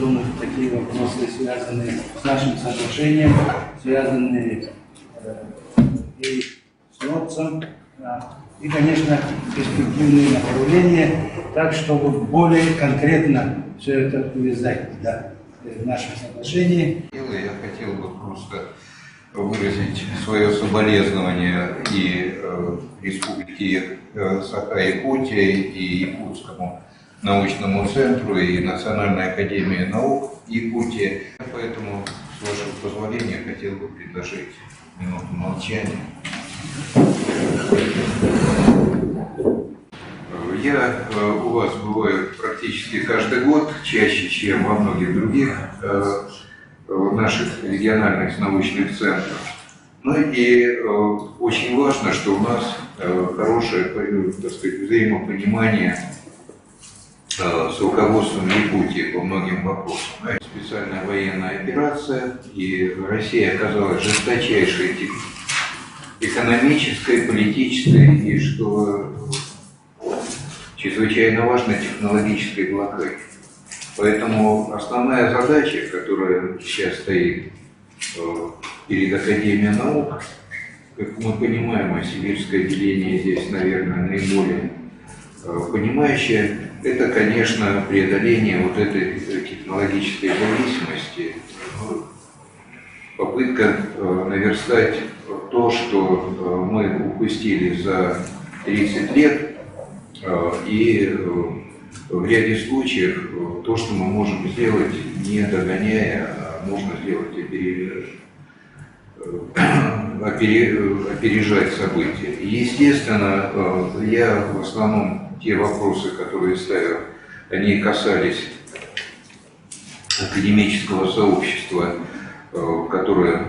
думаю, такие вопросы, связанные с нашим соглашением, связанные и с НОЦом, и, конечно, перспективные направления, так, чтобы более конкретно все это увязать в нашем соглашении. Я хотел бы просто выразить свое соболезнование и Республике Саха-Якутия, и Якутскому научному центру, и Национальной академии наук Якутии. Поэтому, с вашего позволения, хотел бы предложить минуту молчания. Я у вас бываю практически каждый год, чаще, чем во многих других наших региональных научных центров. Ну и очень важно, что у нас хорошее, так сказать, взаимопонимание с руководством Якутии по многим вопросам. Специальная военная операция, и Россия оказалась жесточайшей экономической, политической и, что чрезвычайно важной, технологической блокадой. Поэтому основная задача, которая сейчас стоит перед Академией наук, как мы понимаем, сибирское отделение здесь, наверное, наиболее понимающее, это, конечно, преодоление вот этой технологической зависимости, попытка наверстать то, что мы упустили за 30 лет, и в ряде случаев то, что мы можем сделать, не догоняя, а можно сделать опережать события. И, естественно, я в основном те вопросы, которые ставил, они касались академического сообщества, которое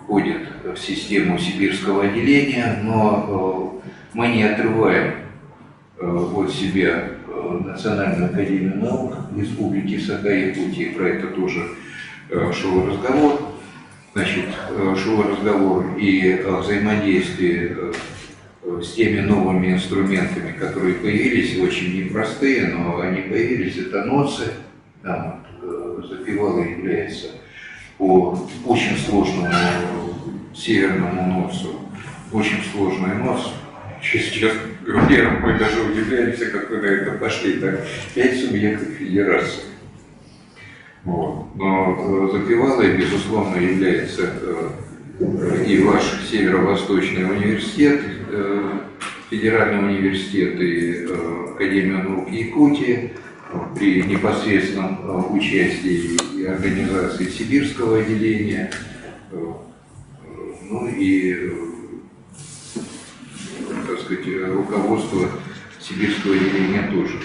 входит в систему сибирского отделения, но мы не отрываем от себя Национальную академию наук Республики Саха-Якутии. Про это тоже шел разговор. Значит, шел разговор и о взаимодействии с теми новыми инструментами, которые появились, очень непростые, но они появились. Это НОЦы, там Запевало является по очень сложному северному НОЦу, очень сложный НОЦ. Сейчас, грубо мы даже удивляемся, как вы на это пошли. Так, 5 субъектов федерации. Вот. Но Запевалой, безусловно, является и ваш Северо-Восточный университет, Федеральный университет и Академия наук Якутии при непосредственном участии и организации Сибирского отделения, ну и, так сказать, руководство Сибирского отделения тоже.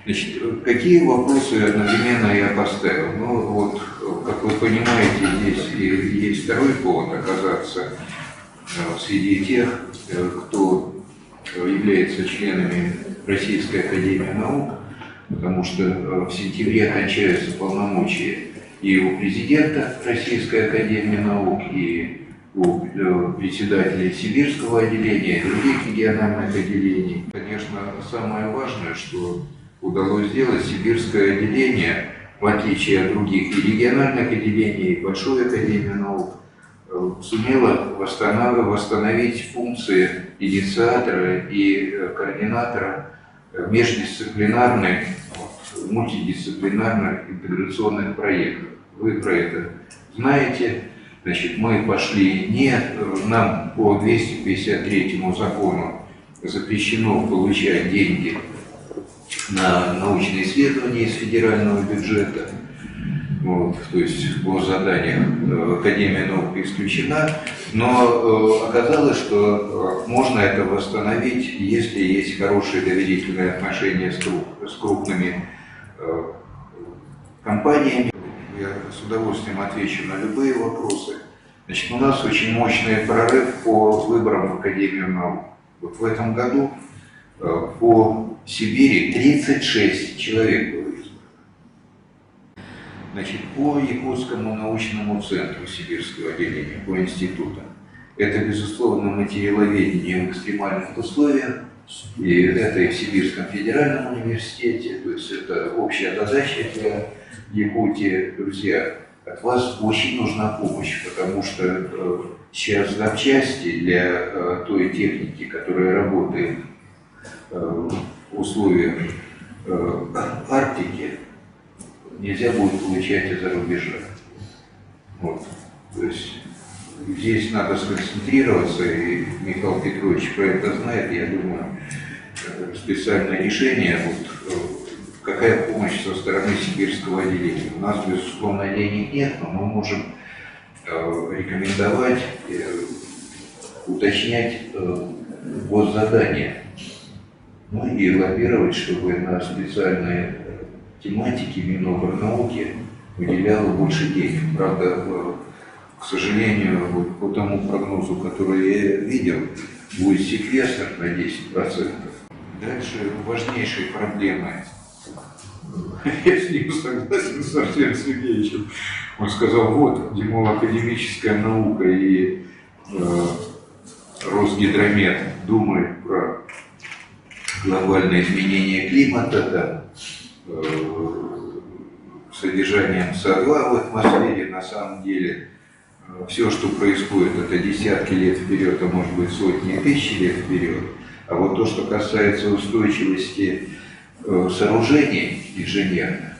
Значит, какие вопросы одновременно я поставил? Ну вот, как вы понимаете, здесь есть второй повод оказаться среди тех, кто является членами Российской академии наук, потому что в сентябре кончаются полномочия и у президента Российской академии наук, и у председателей Сибирского отделения, и других региональных отделений. Конечно, самое важное, что удалось сделать, Сибирское отделение, в отличие от других и региональных отделений, и Большой академии наук, сумело восстановить функции инициатора и координатора междисциплинарных, мультидисциплинарных интеграционных проектов. Вы про это знаете. Значит, мы пошли нам по 253 закону запрещено получать деньги на научные исследования из федерального бюджета. Вот, то есть по заданиям Академия наук исключена, но оказалось, что можно это восстановить, если есть хорошие доверительные отношения с крупными компаниями. Я с удовольствием отвечу на любые вопросы. Значит, у нас очень мощный прорыв по выборам в Академию наук. Вот в этом году по Сибири 36 человек было избрано. Значит, по Якутскому научному центру Сибирского отделения, по институтам, это, безусловно, материаловедение в экстремальных условиях, и это и в Сибирском федеральном университете, то есть это общая задача для Якутии, друзья, от вас очень нужна помощь, потому что сейчас запчасти для той техники, которая работает в условиях Арктики, нельзя будет получать из-за рубежа. Вот. То есть здесь надо сконцентрироваться, и Михаил Петрович про это знает, я думаю, специальное решение, вот, какая помощь со стороны сибирского отделения. У нас, безусловно, денег нет, но мы можем рекомендовать, уточнять госзадания, ну и лоббировать, чтобы на специальные тематики Миноборнауки выделяло больше денег. Правда, к сожалению, вот по тому прогнозу, который я видел, будет секвестр на 10%. Дальше важнейшие проблемы. Я с ним согласен с Артемием Сергеевичем. Он сказал, вот, мол, академическая наука и Росгидромет думает про глобальное изменение климата, содержанием СО2 в атмосфере. На самом деле все, что происходит, это десятки лет вперед, а может быть сотни и тысячи лет вперед. А вот то, что касается устойчивости сооружений инженерных,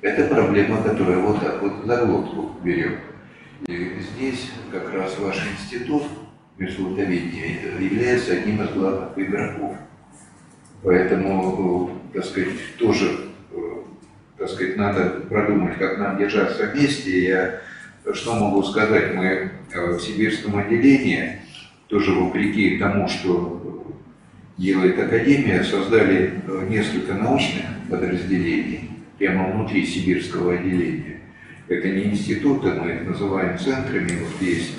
это проблема, которая вот так вот за глотку берет. И здесь как раз ваш институт межзвуковедения является одним из главных игроков. Поэтому, так сказать, тоже, так сказать, надо продумать, как нам держаться вместе. Я что могу сказать? Мы в сибирском отделении, тоже вопреки тому, что делает Академия, создали несколько научных подразделений прямо внутри сибирского отделения. Это не институты, мы их называем центрами. Вот есть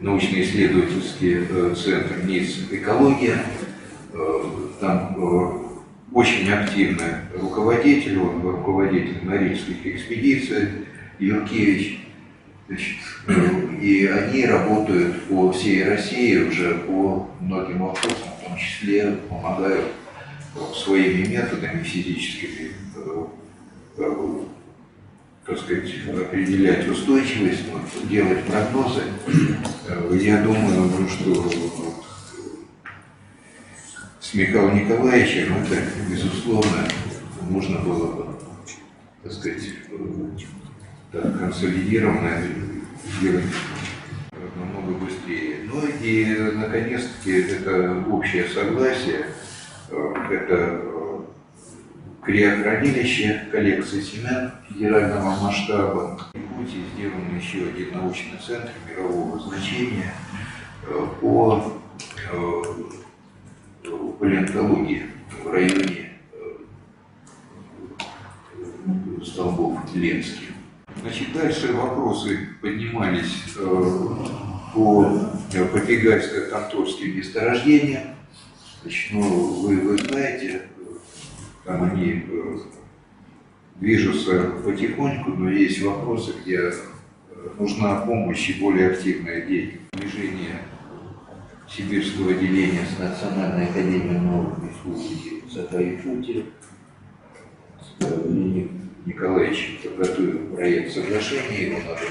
научно-исследовательский центр НИИС «Экология». Там очень активный руководитель, он руководитель Норильских экспедиций, Юркевич. Значит, и они работают по всей России уже по многим вопросам, в том числе помогают своими методами физическими, так сказать, определять устойчивость, делать прогнозы. Я думаю, что с Михаилом Николаевичем это, безусловно, можно было бы, так сказать, так, консолидированно сделать намного быстрее. Ну и, наконец-таки, это общее согласие, это криохранилище коллекции семян федерального масштаба. В Якутии сделан еще один научный центр мирового значения по палеонтологии в районе столбов Ленских. Значит, дальше вопросы поднимались по Попегайско-Конторским месторождениям. Значит, ну, вы знаете, там они движутся потихоньку, но есть вопросы, где нужна помощь и более активная деятельность. Движение Сибирского отделения с Национальной академией наук республики Саха-Якутия Николаевич подготовил проект соглашения, его надо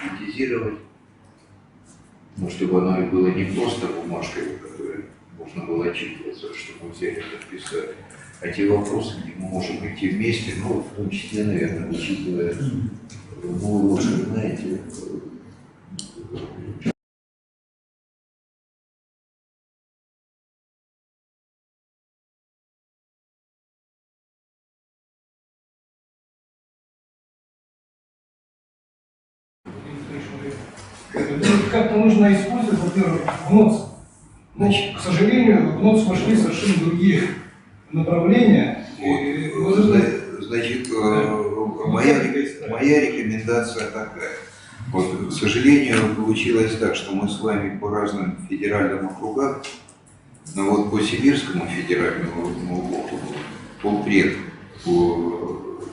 критизировать, но чтобы оно было не просто бумажкой, которой можно было отчитываться, чтобы мы взяли это подписали, а те вопросы, где мы можем идти вместе, ну, в том числе, наверное, учитывая, ну, вы лучше знаете, как-то нужно использовать, во-первых, ГНОЦ. Значит, к сожалению, в ГНОЦ пошли совершенно другие направления. Значит, моя рекомендация такая. Вот, к сожалению, получилось так, что мы с вами по разным федеральным округам, но вот по Сибирскому федеральному округу, полпред по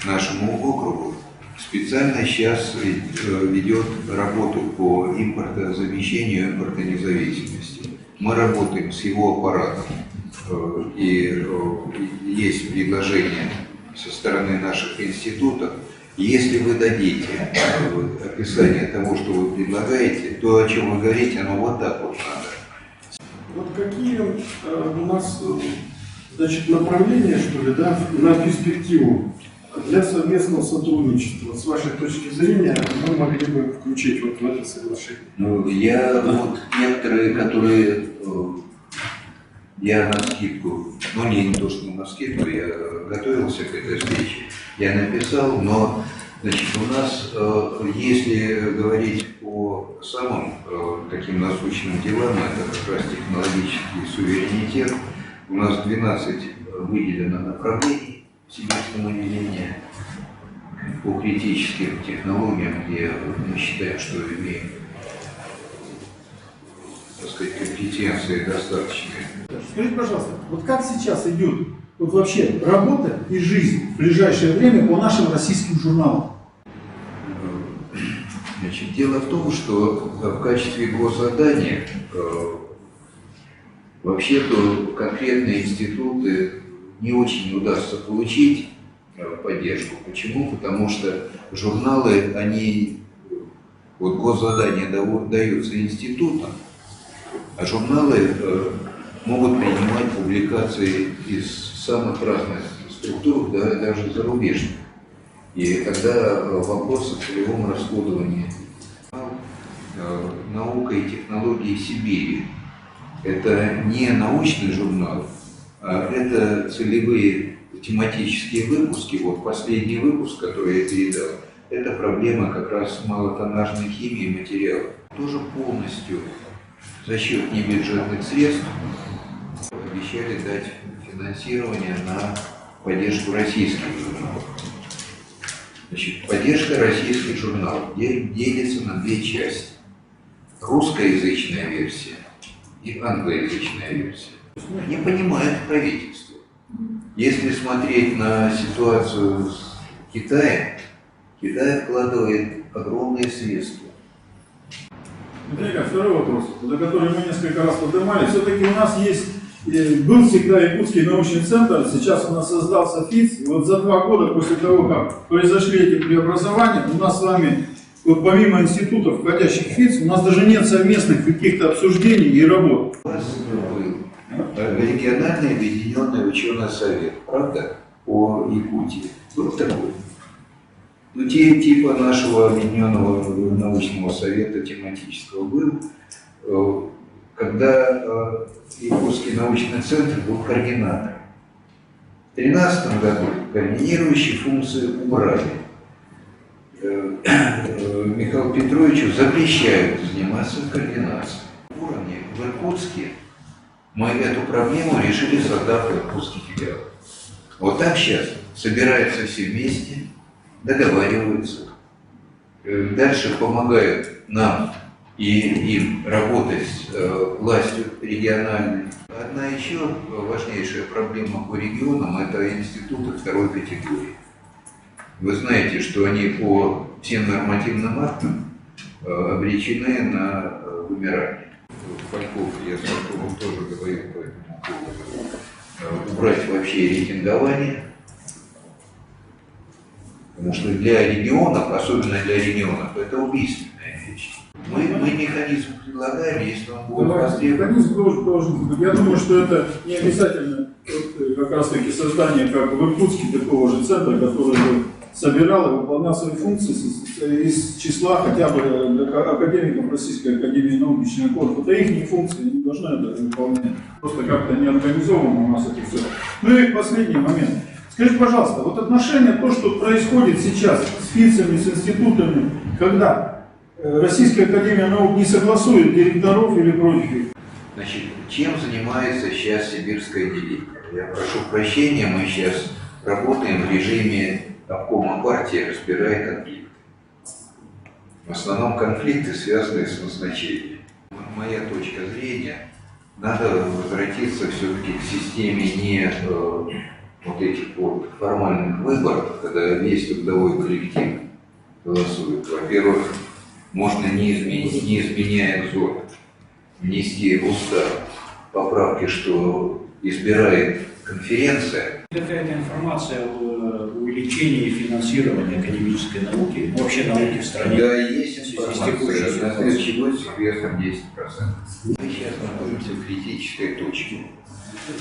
нашему округу специально сейчас ведет работу по импортозамещению, импортонезависимости. Мы работаем с его аппаратом. и есть предложение со стороны наших институтов. Если вы дадите описание того, что вы предлагаете, то, о чем вы говорите, оно вот так вот надо. Вот какие у нас, значит, направления, что ли, да, на перспективу для совместного сотрудничества, с вашей точки зрения, мы могли бы включить вот в это соглашение? Ну, я вот некоторые, которые я на скидку, ну не то, что на скидку, я готовился к этой встрече, я написал, но значит, у нас, если говорить по самым таким насущным делам, это как раз технологический суверенитет, у нас 12 выделено направлений в сибирском отделении по критическим технологиям, где мы считаем, что имеем, так сказать, компетенции достаточные. Скажите, пожалуйста, вот как сейчас идет вот вообще работа и жизнь в ближайшее время по нашим российским журналам? Значит, дело в том, что в качестве госзадания вообще-то конкретные институты не очень удастся получить поддержку. Почему? Потому что журналы, они, вот госзадания даются институтам, а журналы могут принимать публикации из самых разных структур, да, даже зарубежных. И тогда вопрос о целевом расходовании «Наука и технологии Сибири» – это не научный журнал, а это целевые тематические выпуски. Вот последний выпуск, который я передал, это проблема как раз малотоннажной химии и материалов. Тоже полностью за счет небюджетных средств обещали дать финансирование на поддержку российских журналов. Значит, поддержка российских журналов делится на две части. Русскоязычная версия и англоязычная версия. Не понимает правительство. Если смотреть на ситуацию с Китаем, Китай вкладывает огромные средства. Дмитрий, второй вопрос, за который мы несколько раз поднимали. Все-таки у нас есть, был всегда Якутский научный центр, сейчас у нас создался ФИЦ. И вот за 2 года после того, как произошли эти преобразования, у нас с вами, вот помимо институтов, входящих в ФИЦ, у нас даже нет совместных каких-то обсуждений и работ. У нас был региональный объединенный ученый совет, правда, по Якутии. Был такой. Ну, типа нашего объединенного научного совета тематического был, когда Якутский научный центр был координатором. В 2013 году координирующие функции убрали. Михаилу Петровичу запрещают заниматься координацией. В Иркутске мы эту проблему решили, создав Иркутский филиал. Вот так сейчас собираются все вместе, договариваются, дальше помогают нам и им работать с властью региональной. Одна еще важнейшая проблема по регионам – это институты второй категории. Вы знаете, что они по всем нормативным актам обречены на вымирание. Польков, я с Польковым тоже говорил по этому поводу. Убрать вообще рейтингование. Потому что для регионов, особенно для регионов, это убийственная вещь. Мы механизм предлагаем, если он будет востребован. Механизм должен быть. Я думаю, что это не обязательно вот, как раз таки создание, как в Иркутске, такого же центра, который бы собирал и выполнял свои функции из числа хотя бы академиков Российской академии наук и членов. Это их функции, они должны это выполнять. Просто как-то не организовано у нас это все. Ну и последний момент. Скажите, пожалуйста, вот отношение, то, что происходит сейчас с ФИЦами, с институтами, когда Российская академия наук не согласует директоров или против их? Значит, чем занимается сейчас сибирское отделение? Я прошу прощения, мы сейчас работаем в режиме обкома партии, разбирая конфликты. В основном конфликты, связанные с назначением. Моя точка зрения, надо возвратиться все-таки к системе не вот этих вот формальных выборов, когда весь трудовой коллектив голосует. Во-первых, можно не изменяя КЗО, внести в устав поправки, что избирает конференция. Какая-то информация об увеличении финансирования академической науки, вообще науки в стране. Да, есть в связи с информация. текущей На ситуацией. следующий год с весом 10%. Мы сейчас находимся в критической точке.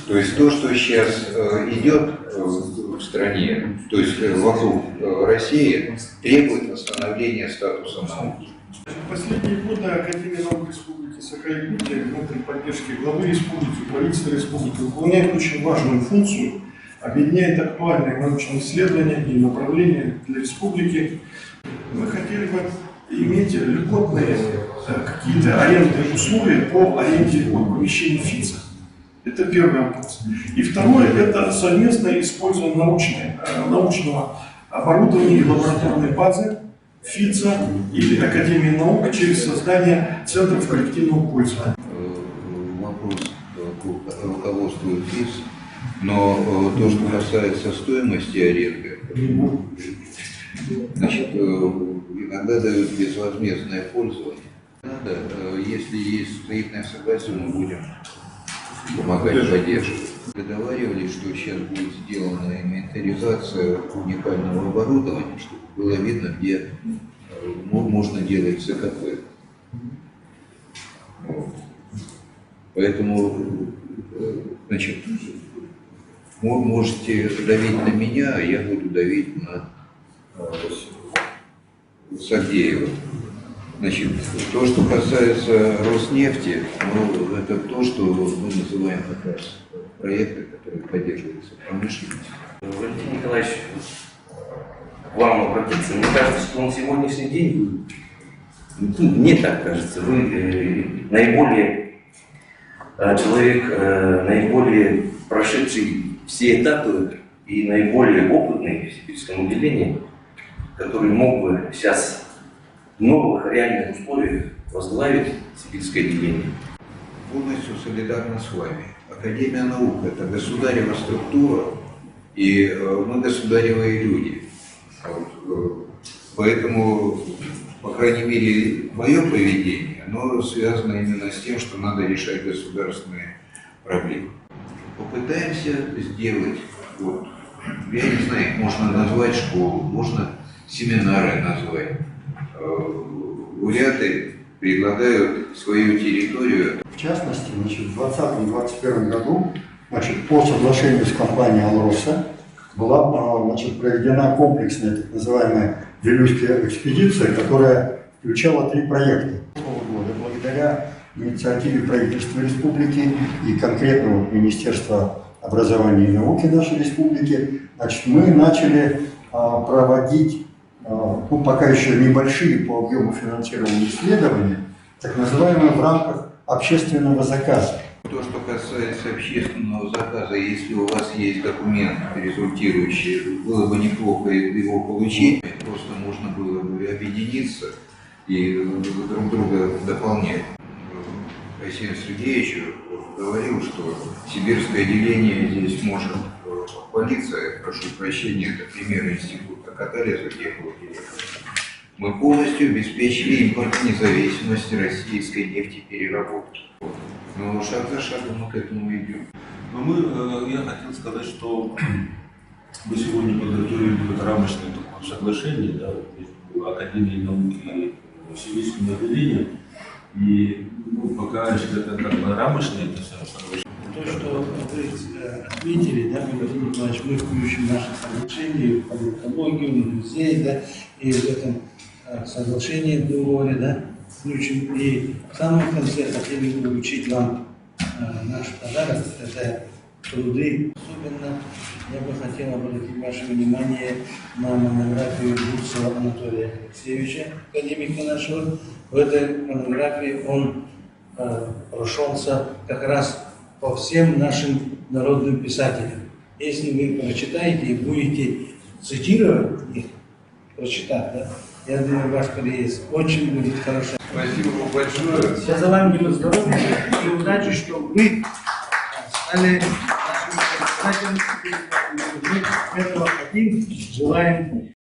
То есть то, что сейчас идет в стране, то есть вокруг России, требует восстановления статуса науки. В последние годы Академия наук Республики Саха-Якутия при поддержке главы республики, правительства республики выполняет очень важную функцию, объединяет актуальные научные исследования и направления для республики. Мы хотели бы иметь льготные какие-то арендные условия по аренде помещений ФИЦа. Это первый вопрос. И второе, это совместное использование научного оборудования и лабораторной базы ФИЦа или Академии наук через создание центров коллективного пользования. Вопрос руководствует ФИЦ, но то, что касается стоимости аренды, значит, иногда дают безвозмездное пользование. Надо, если есть взаимное согласие, мы будем помогать, поддерживать. Договаривались, что сейчас будет сделана инвентаризация уникального оборудования, чтобы было видно, где можно делать ЦКП. Вот. Поэтому, значит, вы можете давить на меня, а я буду давить на Савдеева. Значит, то, что касается Роснефти, ну, это то, что мы называем как раз проекты, которые поддерживаются промышленностью. Валентин Николаевич, к вам обратиться. Мне кажется, что на сегодняшний день, мне так кажется, вы наиболее человек, наиболее прошедший все этапы и наиболее опытный в сибирском отделении, который мог бы сейчас в новых реальных условиях возглавить сибирское отделение. Полностью солидарна с вами. Академия наук – это государева структура, и мы государевые люди. Вот. Поэтому, по крайней мере, мое поведение, оно связано именно с тем, что надо решать государственные проблемы. Попытаемся сделать, вот, я не знаю, можно назвать школу, можно семинары назвать. Буряты предлагают свою территорию. В частности, значит, в 2020-2021 году, значит, по соглашению с компанией «Алроса» была, значит, проведена комплексная так называемая Вилюйская экспедиция, которая включала 3 проекта. Благодаря инициативе правительства республики и конкретного Министерства образования и науки нашей республики, значит, мы начали проводить, ну, пока еще небольшие по объему финансирования исследования, так называемые в рамках общественного заказа. То, что касается общественного заказа, если у вас есть документ, результирующий, было бы неплохо его получить, просто можно было бы объединиться и друг друга дополнять. Василий Сергеевич говорил, что сибирское отделение здесь может похвалиться, я прошу прощения, это пример института катализа, где был директор. Мы полностью обеспечили импортную независимость российской нефтепереработки. Но шаг за шагом мы к этому идем. Но я хотел сказать, что мы сегодня подготовили рамочное такое соглашение, да, между Академией науки и сибирским отделением. И пока это как бы рамочное это соглашение. То, что вы отметили, да, Владимир Николаевич, мы включим наши соглашения по экологии, музей, да, и в этом соглашении в договоре, да, включим. И в самом конце хотели бы вручить вам наш подарок, это труды. Особенно я бы хотел обратить ваше внимание на монографию Бурцева Анатолия Алексеевича, академика нашего. В этой монографии он прошелся как раз по всем нашим народным писателям. Если вы прочитаете и будете цитировать их, прочитать, да, я думаю, ваш переезд очень будет хорошо. Спасибо вам большое. Я за вами делаю здоровья и удачи, что вы стали нашими председателями. Мы этого хотим, желаем.